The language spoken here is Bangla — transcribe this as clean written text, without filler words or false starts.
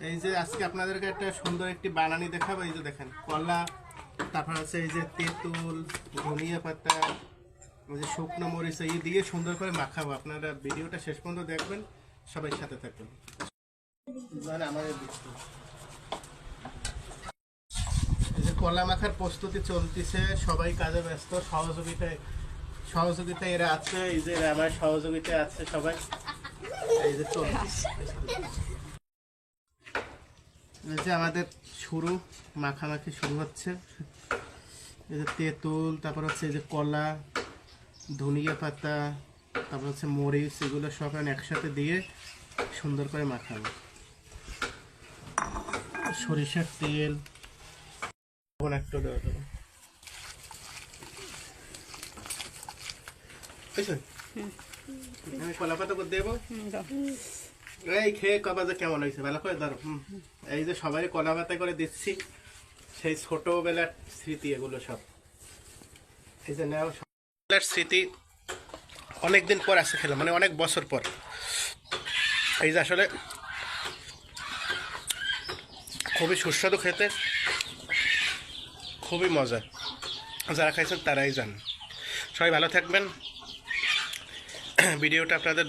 এই যে আজকে আপনাদেরকে একটা সুন্দর একটি বানানি দেখাবো। এই যে দেখেন কলা, তারপর আছে এই যে তেঁতুল, ধনিয়া পাতা, ওই যে শুকনো মরিচ এই দিয়ে সুন্দর করে মাখাবো। আপনারা ভিডিওটা শেষ পর্যন্ত দেখবেন, সবাই সাথে থাকবেন। এই যে কলা মাখার প্রস্তুতি চলতেছে, সবাই কাজে ব্যস্ত, সহযোগিতায় এরা আছে। এই যে আমার সহযোগিতায় আছে সবাই। এই যে চলছে, এই যে আমাদের মাখামাখি শুরু হচ্ছে। এই যে তেঁতুল, তারপর হচ্ছে এই যে কলা, ধনিয়া পাতা, তারপর হচ্ছে মরিচ, এগুলো সব একসাথে দিয়ে সুন্দর করে মাখাবো। সরিষার তেল একটু দেওয়া যাবে। আমি কলা পাতা করে দেবো। এই খেয়ে কবা যে কেমন হয়েছে, ভালো করে ধরো। এই যে সবাই কলা পাতা করে দিচ্ছি, সেই ছোটবেলার স্মৃতি এগুলো সব। এই যে নেও ছোটবেলার স্মৃতি, অনেকদিন পর আসছে খেলাম, মানে অনেক বছর পর। এই যে আসলে খুবই সুস্বাদু খেতে, খুবই মজা। যারা খাইছেন তারাই জান। সবাই ভালো থাকবেন। ভিডিওটা আপনাদের